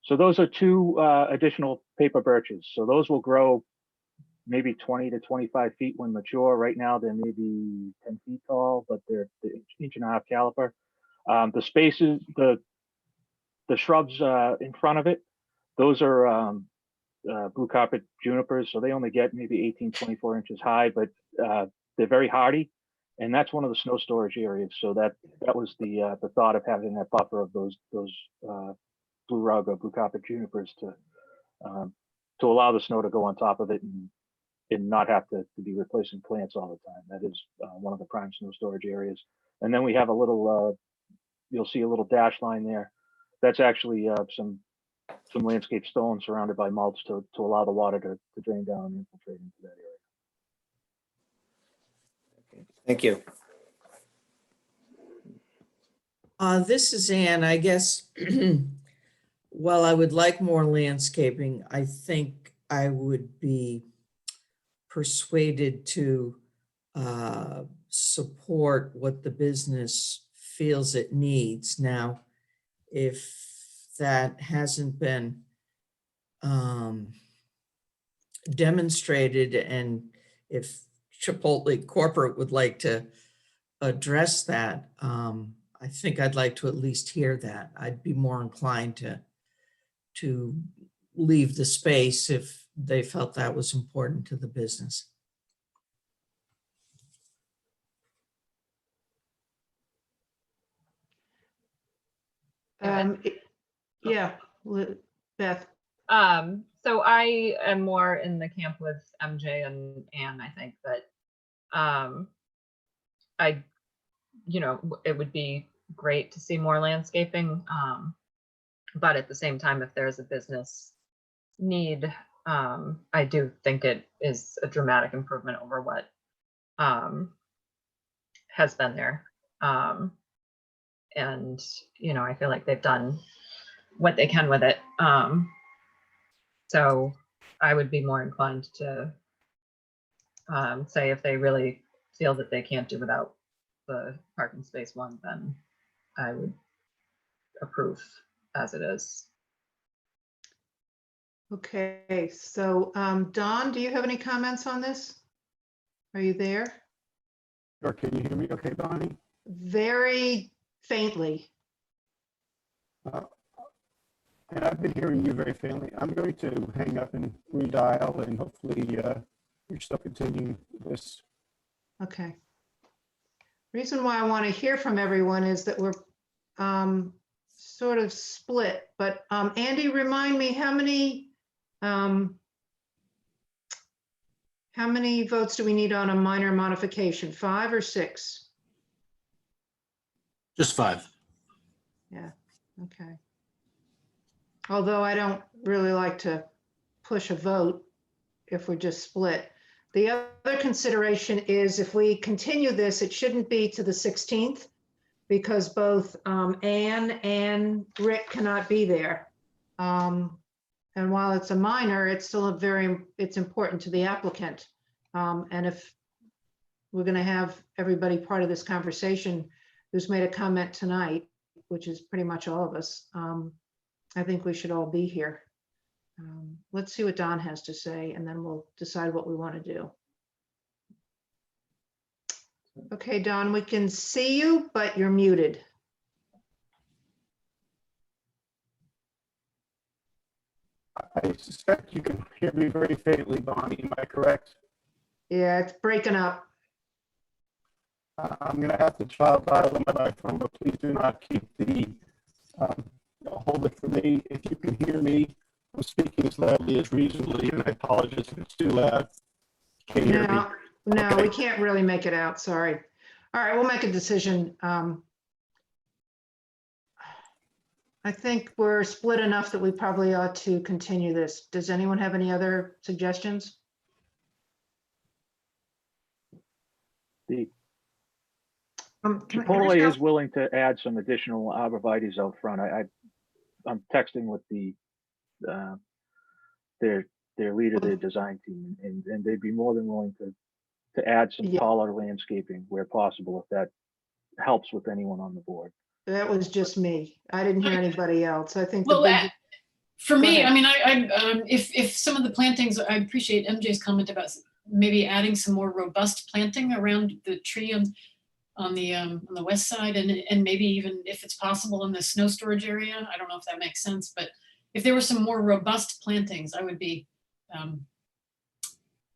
So those are 2 additional paper birches. So those will grow maybe 20 to 25 feet when mature. Right now, they're maybe 10 feet tall, but they're inch and a half caliper. The spaces, the shrubs in front of it, those are blue carpet junipers. So they only get maybe 18, 24 inches high, but they're very hardy. And that's one of the snow storage areas. So that was the thought of having that buffer of those blue rug or blue carpet junipers to allow the snow to go on top of it and not have to be replacing plants all the time. That is one of the prime snow storage areas. And then we have a little, you'll see a little dash line there. That's actually some landscape stone surrounded by mulch to allow the water to drain down and infiltrate into that area. Thank you. This is Ann. I guess, while I would like more landscaping, I think I would be persuaded to support what the business feels it needs. Now, if that hasn't been demonstrated, and if Chipotle corporate would like to address that, I think I'd like to at least hear that. I'd be more inclined to leave the space if they felt that was important to the business. Yeah, Beth. So I am more in the camp with MJ and Ann. I think that it would be great to see more landscaping, but at the same time, if there's a business need, I do think it is a dramatic improvement over what has been there. And I feel like they've done what they can with it. So I would be more inclined to say if they really feel that they can't do without the parking space one, then I would approve as it is. Okay, so Don, do you have any comments on this? Are you there? Or can you hear me okay, Bonnie? Very faintly. And I've been hearing you very faintly. I'm going to hang up and redial, and hopefully you're still continuing this. Okay. Reason why I want to hear from everyone is that we're sort of split, but Andy, remind me how many votes do we need on a minor modification? 5 or 6? Just 5. Yeah, okay. Although I don't really like to push a vote if we're just split. The other consideration is if we continue this, it shouldn't be to the 16th because both Anne and Rick cannot be there. And while it's a minor, it's still it's important to the applicant. And if we're going to have everybody part of this conversation who's made a comment tonight, which is pretty much all of us, I think we should all be here. Let's see what Don has to say, and then we'll decide what we want to do. Okay, Don, we can see you, but you're muted. I suspect you can hear me very faintly, Bonnie. Am I correct? Yeah, it's breaking up. I'm going to have to child dial on my phone, but please do not keep the hold it for me. If you can hear me, I'm speaking as loudly as reasonably, and I apologize if it's too loud. Can you hear me? No, Okay. we can't really make it out. Sorry. All right, we'll make a decision. I think we're split enough that we probably ought to continue this. Does anyone have any other suggestions? The Can I Chipotle just is willing to add some additional arborvitaes out front. I'm texting with their leader, their design team, and they'd be more than willing to add some Yeah. taller landscaping where possible, if that helps with anyone on the board. That was just me. I didn't hear anybody else. I think the Well, big, for Go me, ahead. I mean, if some of the plantings, I appreciate MJ's comment about maybe adding some more robust planting around the tree on the west side, and maybe even if it's possible in the snow storage area. I don't know if that makes sense, but if there were some more robust plantings, I would be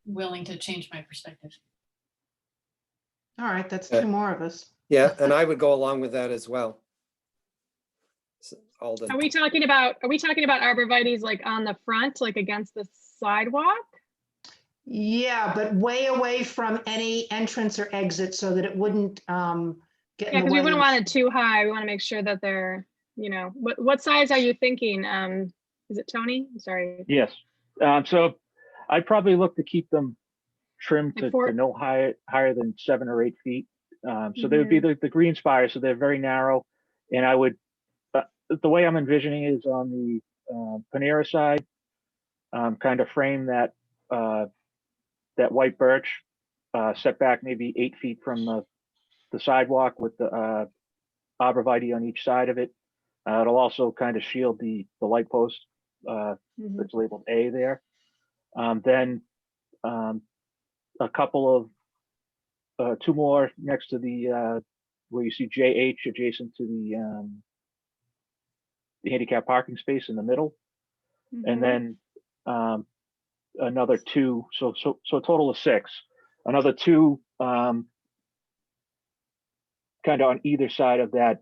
willing to change my perspective. all right, that's 2 more of us. Yeah, and I would go along with that as well. Alden. Are we talking about arborvitae's like on the front, like against the sidewalk? Yeah, but way away from any entrance or exit so that it wouldn't get Yeah, in because the we way. wouldn't want it too high. We want to make sure that they're, what size are you thinking? Is it Tony? Sorry. Yes. So I'd probably look to keep them trimmed Like to 4 no higher than 7 or 8 feet. So they would be the green spires, so they're very narrow. And I would, the way I'm envisioning it is on the Panera side, kind of frame that white birch set back maybe 8 feet from the sidewalk with the arborvitae on each side of it. It'll also kind of shield the light post that's labeled A there. Then a couple of 2 more next to the where you see JH adjacent to the handicap parking space in the middle, and then another 2. So a total of 6. Another 2 kind of on either side of that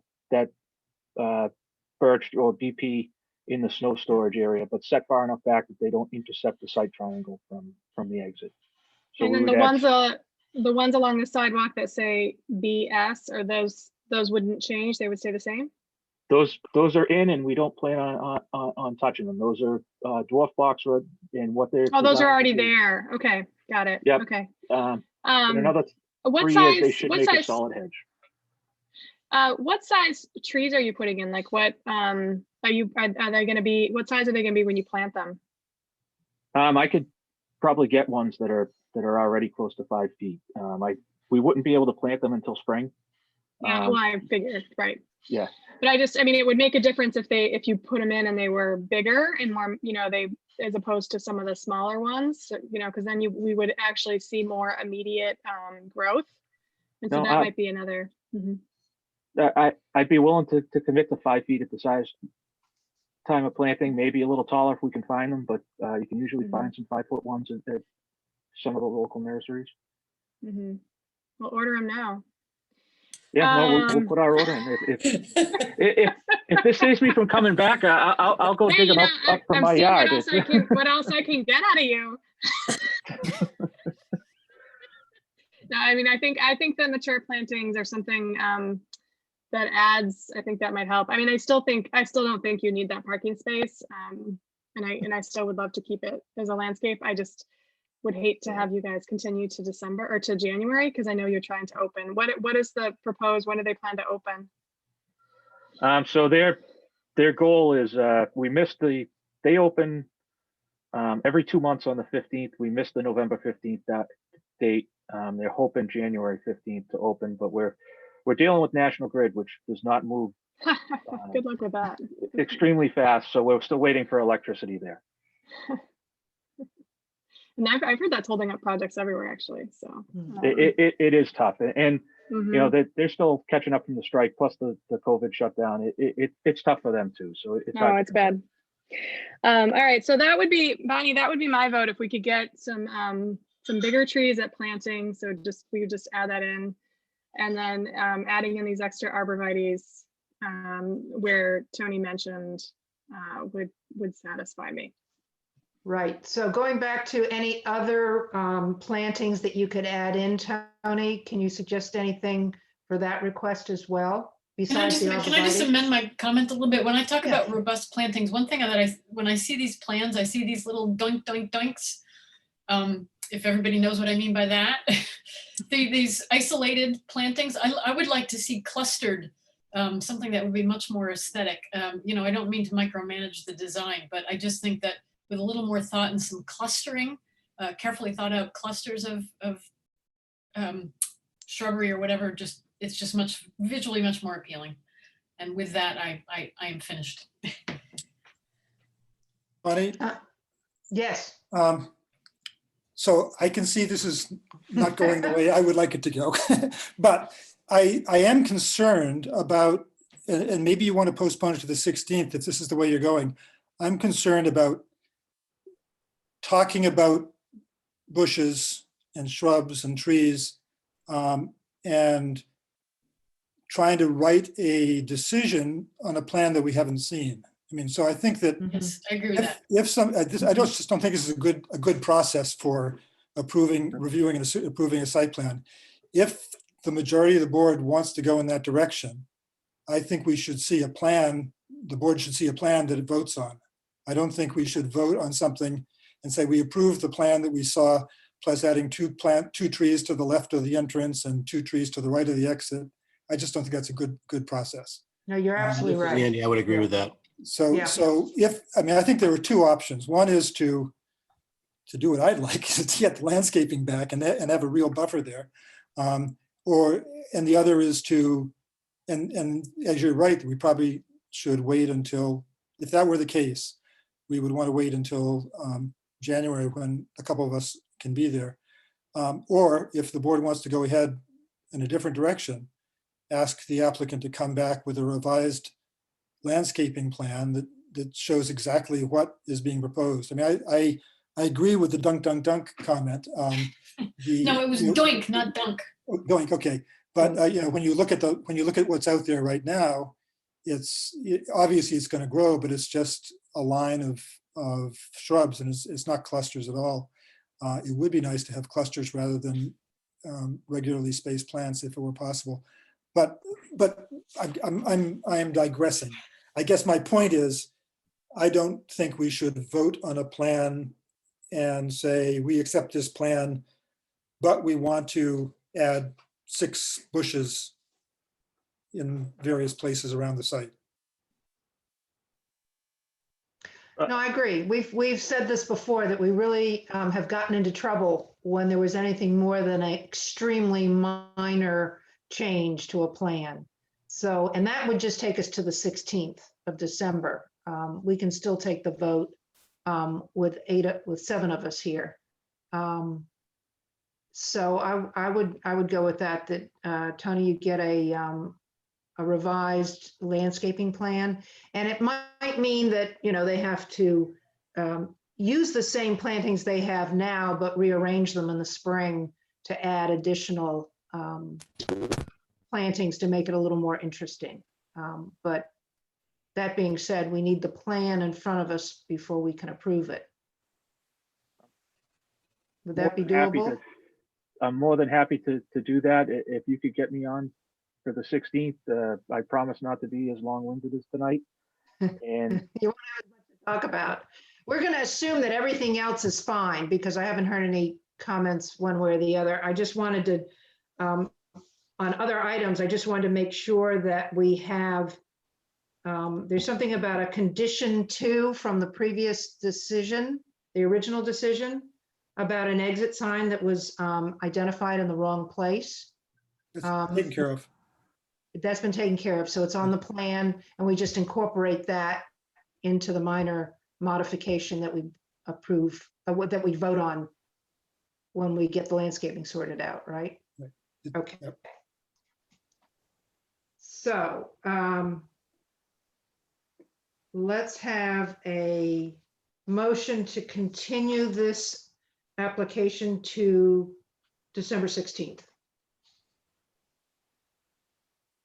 birch or BP in the snow storage area, but set far enough back that they don't intercept the site triangle from the exit. So and then the ones along the sidewalk that say BS, or those wouldn't change? They would stay the same? Those are in, and we don't plan on touching them. Those are dwarf boxwood, and what they're. Oh, those are already designed to do- there. Okay, got it. Yep. Okay. And another What 3 size? years they should What make a size? solid hedge. What size trees are you putting in? Like what are they going to be? What size are they going to be when you plant them? I could probably get ones that are already close to 5 feet. We wouldn't be able to plant them until spring, Yeah, well, I figured, right. Yeah. But I mean, it would make a difference if you put them in and they were bigger and more, as opposed to some of the smaller ones, because then we would actually see more immediate growth. And so No, that might be another. Mhm. I'd be willing to commit to 5 feet at the size time of planting, maybe a little taller if we can find them, but you can usually find some 5-foot ones at some of the local nurseries. Mhm. We'll order them now. Yeah, no, we'll put our order in. If this saves me from coming back, I'll go dig them up from my yard. What else I can get out of you. No, I mean, I think the mature plantings are something that adds. I think that might help. I mean, I still don't think you need that parking space, and I still would love to keep it as a landscape. I just would hate to have you guys continue to December or to January, because I know you're trying to open. What is the proposed? When do they plan to open? So their goal is they open every 2 months on the 15th. We missed the November 15th date. They're hoping January 15th to open, but we're dealing with National Grid, which does not move Good luck with that. extremely fast. So we're still waiting for electricity there. And I've heard that's holding up projects everywhere, actually. So It is tough, and mhm. they're still catching up from the strike, plus the COVID shutdown. It's tough for them too. So it's hard. It's bad. All right, so that would be, Bonnie, that would be my vote if we could get some bigger trees at planting. So we could just add that in, and then adding in these extra arborvitaes where Tony mentioned would satisfy me. Right. So going back to any other plantings that you could add in, Tony, can you suggest anything for that request as well? Can I just amend my comment a little bit? When I talk about robust plantings, one thing that when I see these plans, I see these little doink, doink, doinks. If everybody knows what I mean by that. These isolated plantings, I would like to see clustered, something that would be much more aesthetic. I don't mean to micromanage the design, but I just think that with a little more thought and some clustering, carefully thought out clusters of shrubbery or whatever, it's just visually much more appealing. And with that, I am finished. Bonnie? Yes. So I can see this is not going the way I would like it to go, but I am concerned about, and maybe you want to postpone it to the 16th if this is the way you're going. I'm concerned about talking about bushes and shrubs and trees and trying to write a decision on a plan that we haven't seen. I mean, so I think that yes, I agree with that. I just don't think this is a good process for reviewing and approving a site plan. If the majority of the board wants to go in that direction, I think we should see a plan. The board should see a plan that it votes on. I don't think we should vote on something and say we approve the plan that we saw, plus adding two trees to the left of the entrance and 2 trees to the right of the exit. I just don't think that's a good process. No, you're absolutely right. Andy, I would agree with that. So I think there were 2 options. One is to do what I'd like, is to get the landscaping back and have a real buffer there. And the other is and as you're right, we probably should wait until, if that were the case, we would want to wait until January when a couple of us can be there. Or if the board wants to go ahead in a different direction, ask the applicant to come back with a revised landscaping plan that shows exactly what is being proposed. I mean, I agree with the dunk, dunk, dunk comment. No, it was doink, not dunk. Doink, okay. But when you look at what's out there right now, obviously it's going to grow, but it's just a line of shrubs, and it's not clusters at all. It would be nice to have clusters rather than regularly spaced plants if it were possible. But I am digressing. I guess my point is, I don't think we should vote on a plan and say we accept this plan, but we want to add 6 bushes in various places around the site. No, I agree. We've said this before, that we really have gotten into trouble when there was anything more than an extremely minor change to a plan. So, and that would just take us to the 16th of December. We can still take the vote with 7 of us here. So I would go with that, Tony, you get a revised landscaping plan. And it might mean that, they have to use the same plantings they have now, but rearrange them in the spring to add additional plantings to make it a little more interesting. But that being said, we need the plan in front of us before we can approve it. Would that be doable? I'm more than happy to do that. If you could get me on for the 16th, I promise not to be as long-winded as tonight. And You won't have much to talk about. We're going to assume that everything else is fine because I haven't heard any comments one way or the other. I just wanted to, on other items, I just wanted to make sure that we have, there's something about a condition 2 from the previous decision, the original decision, about an exit sign that was identified in the wrong place. That's taken care of. That's been taken care of. So it's on the plan and we just incorporate that into the minor modification that we approve, that we vote on when we get the landscaping sorted out, right? Right. Okay. Yep. So let's have a motion to continue this application to December 16th.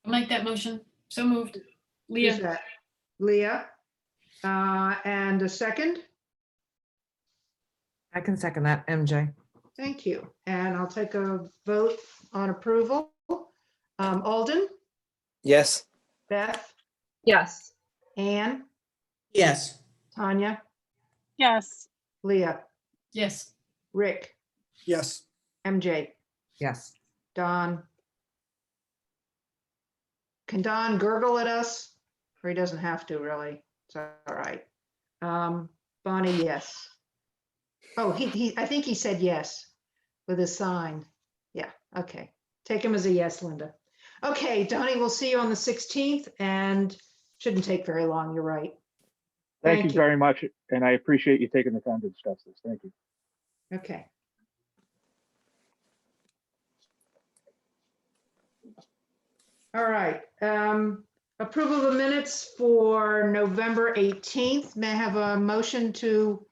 I'll make that motion. So moved. Who's Leah, that? Leah. And a second? I can second that, MJ. Thank you. And I'll take a vote on approval. Alden, Yes. Beth, Yes. Anne, Yes. Tanya, Yes. Leah, yes. Rick, Yes. MJ, Yes. Don. Can Don gurgle at us? Or he doesn't have to, really. It's all right. Bonnie, yes. Oh, I think he said yes with his sign. Yeah, okay. Take him as a yes, Linda. Okay, Donnie, we'll see you on the 16th and shouldn't take very long. You're right. thank you very much. And I appreciate you taking the time to discuss this. Thank you. Okay. All right. Approval of the minutes for November 18th. May I have a motion to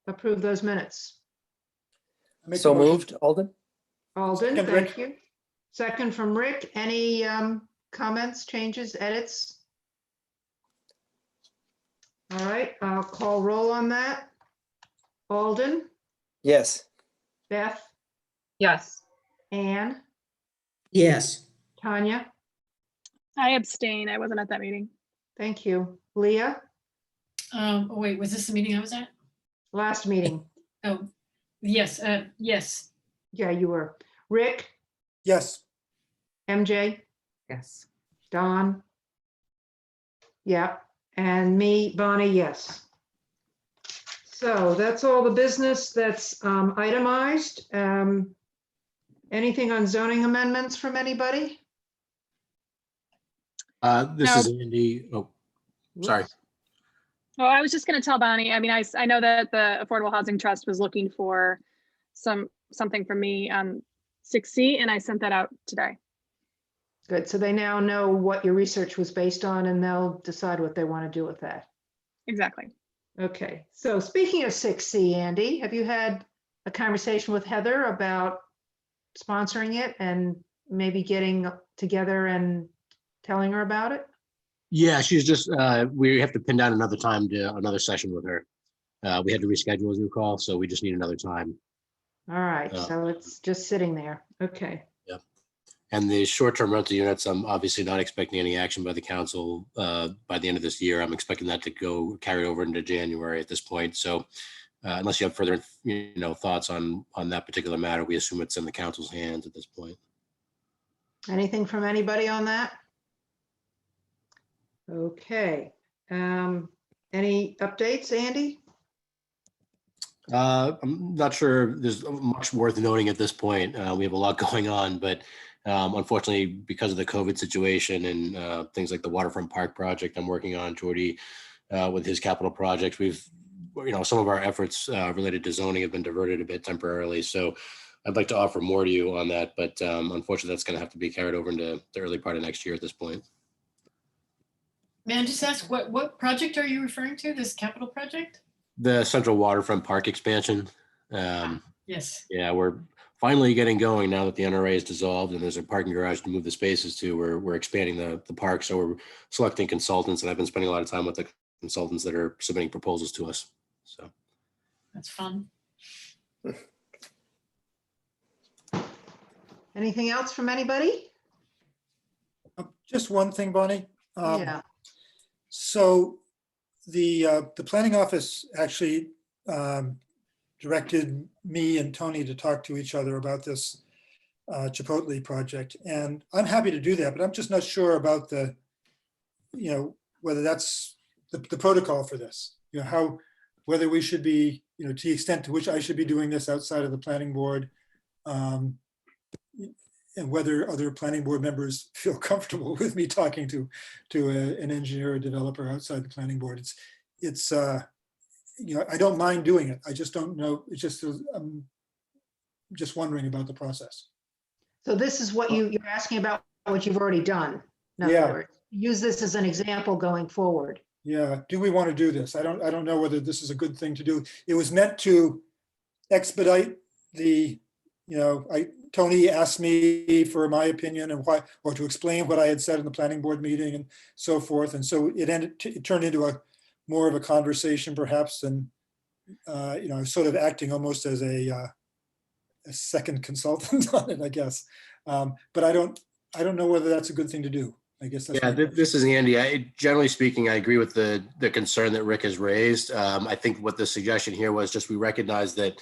approve those minutes? Make a So motion. moved, Alden? Alden, Second, thank Rick. you. Second from Rick. Any comments, changes, edits? All right, I'll call roll on that. Alden, Yes. Beth, Yes. Anne, Yes. Tanya, I abstain. I wasn't at that meeting. thank you. Leah, Oh, wait, was this the meeting I was at? last meeting. Oh, yes, yes. Yeah, you were. Rick, Yes. MJ, Yes. Don. Yeah, and me, Bonnie, yes. So that's all the business that's itemized. Anything on zoning amendments from anybody? This No. is Andy. Oh, sorry. Whoops. Well, I was just going to tell Bonnie, I mean, I know that the Affordable Housing Trust was looking for something from me on 6C, and I sent that out today. Good, so they now know what your research was based on and they'll decide what they want to do with that. Exactly. Okay, so speaking of 6C, Andy, have you had a conversation with Heather about sponsoring it and maybe getting together and telling her about it? Yeah, she's just, we have to pin down another time to another session with her. We had to reschedule, as you recall, so we just need another time. All right, so it's just sitting there. Okay, And the short-term rental units, I'm obviously not expecting any action by the council by the end of this year. I'm expecting that to go carry over into January at this point. So unless you have further, thoughts on that particular matter, we assume it's in the council's hands at this point. anything from anybody on that? Okay, any updates, Andy? I'm not sure there's much worth noting at this point. We have a lot going on, but Unfortunately, because of the COVID situation and things like the waterfront park project I'm working on, Jordy, with his capital projects, we've, some of our efforts related to zoning have been diverted a bit temporarily. So I'd like to offer more to you on that, but unfortunately, that's going to have to be carried over into the early part of next year at this point. May I just ask, what project are you referring to, this capital project? The Central Waterfront Park expansion. Yes. Yeah, we're finally getting going now that the NRA is dissolved and there's a parking garage to move the spaces to. We're expanding the park, so we're selecting consultants, and I've been spending a lot of time with the consultants that are submitting proposals to us. So That's fun. Anything else from anybody? Just one thing, Bonnie. Yeah. So the planning office actually directed me and Tony to talk to each other about this Chipotle project. And I'm happy to do that, but I'm just not sure about the, whether that's the protocol for this, whether we should be, to the extent to which I should be doing this outside of the planning board, and whether other planning board members feel comfortable with me talking to an engineer or developer outside the planning board. It's I don't mind doing it. I just don't know. It's just, I'm just wondering about the process. So this is what you're asking about, what you've already done. In other Yeah. words, use this as an example going forward. Yeah. Do we want to do this? I don't know whether this is a good thing to do. It was meant to expedite the, Tony asked me for my opinion and why, or to explain what I had said in the planning board meeting and so forth. And so it turned into more of a conversation perhaps than, I was sort of acting almost as a second consultant on it, I guess. But I don't know whether that's a good thing to do. I guess that's this is Andy. Generally speaking, I agree with the concern that Rick has raised. I think what the suggestion here was just we recognize that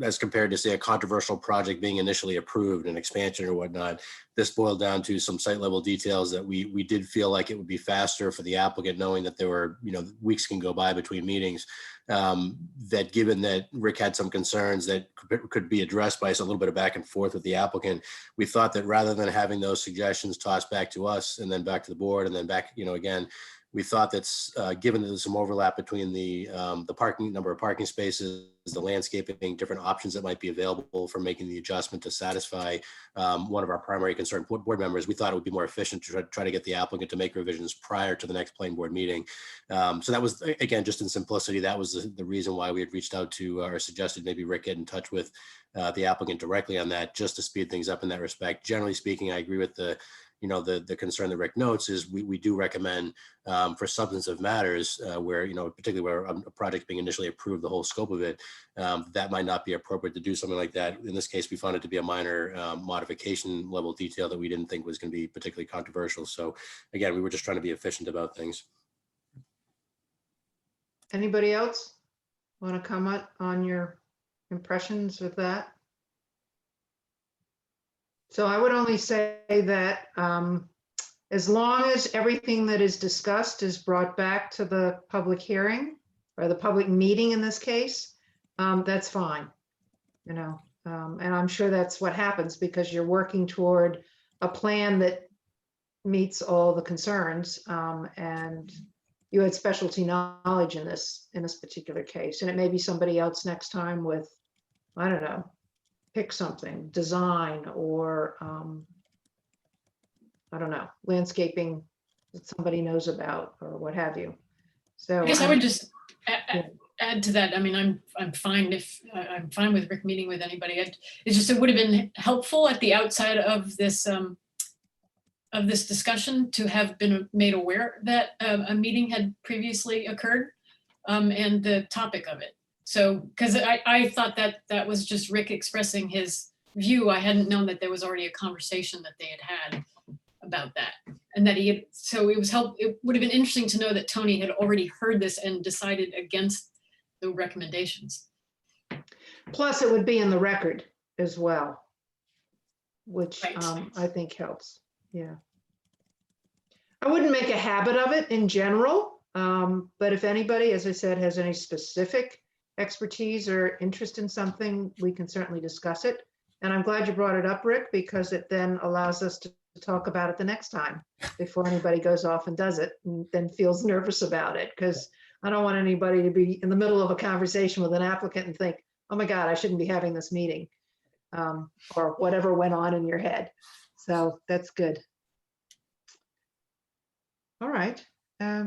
as compared to, say, a controversial project being initially approved, an expansion or whatnot, this boiled down to some site level details that we did feel like it would be faster for the applicant, knowing that there were, weeks can go by between meetings, that given that Rick had some concerns that could be addressed by a little bit of back and forth with the applicant, we thought that rather than having those suggestions tossed back to us and then back to the board and then back, again, we thought that's given that there's some overlap between the parking number of parking spaces, the landscaping, different options that might be available for making the adjustment to satisfy one of our primary concerned board members. We thought it would be more efficient to try to get the applicant to make revisions prior to the next planning board meeting. So that was, again, just in simplicity, that was the reason why we had reached out to or suggested maybe Rick get in touch with the applicant directly on that, just to speed things up in that respect. Generally speaking, I agree with the concern that Rick notes is we do recommend for substantive matters where, particularly where a project being initially approved, the whole scope of it, that might not be appropriate to do something like that. In this case, we found it to be a minor modification level detail that we didn't think was going to be particularly controversial. So again, we were just trying to be efficient about things. Anybody else want to comment on your impressions of that? So I would only say that as long as everything that is discussed is brought back to the public hearing or the public meeting in this case, that's fine, and I'm sure that's what happens because you're working toward a plan that meets all the concerns, and you had specialty knowledge in this particular case, and it may be somebody else next time with, I don't know, pick something, design or I don't know, landscaping that somebody knows about or what have you. So I guess I would just add to that. I mean, I'm fine I'm fine with Rick meeting with anybody. It's just, it would have been helpful at the outside of this discussion to have been made aware that a meeting had previously occurred and the topic of it. So, because I thought that was just Rick expressing his view. I hadn't known that there was already a conversation that they had about that, and that so it would have been interesting to know that Tony had already heard this and decided against the recommendations. Plus, it would be in the record as well, which Right. I think helps. Yeah. I wouldn't make a habit of it in general, but if anybody, as I said, has any specific expertise or interest in something, we can certainly discuss it And I'm glad you brought it up, Rick, because it then allows us to talk about it the next time before anybody goes off and does it and then feels nervous about it. Because I don't want anybody to be in the middle of a conversation with an applicant and think, oh my God, I shouldn't be having this meeting. Or whatever went on in your head. So that's good. All right. I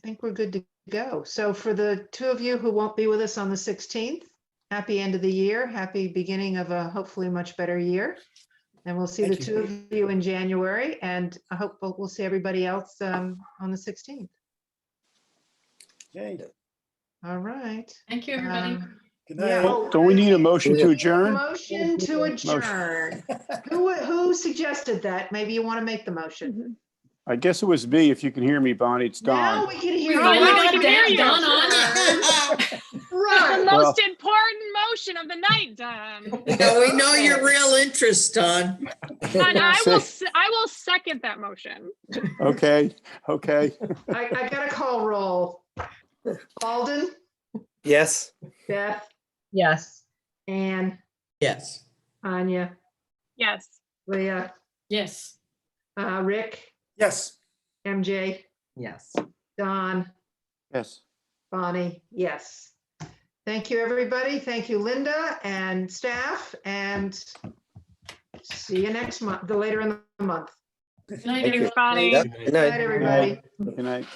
think we're good to go. So for the two of you who won't be with us on the 16th, happy end of the year, happy beginning of a hopefully much better year. And we'll see the Thank you. two of you in January, and I hope we'll see everybody else on the 16th. Okay. All right. Thank you, everybody. Good Yeah. night. Don't we need a motion to We need a adjourn? Motion to adjourn. Who suggested that? Maybe you want to make the motion. I guess it was me. If you can hear me, Bonnie, it's Now Don. we can We hear finally you. we got can hear you. Don on. The Right. most important motion of the night, Don. Yeah, we know your real interest, Don. And I will second that motion. Okay, okay. I got a call roll. Alden, Yes. Beth, Yes. Anne, Yes. Anya, Yes. Leah, Yes. Rick, Yes. MJ, Yes. Don, Yes. Bonnie, yes. Thank you, everybody. Thank you, Linda and staff, and see you next month, later in the month. Good night, Thank you. everybody. Yep. Good Good night. night, everybody. Good night.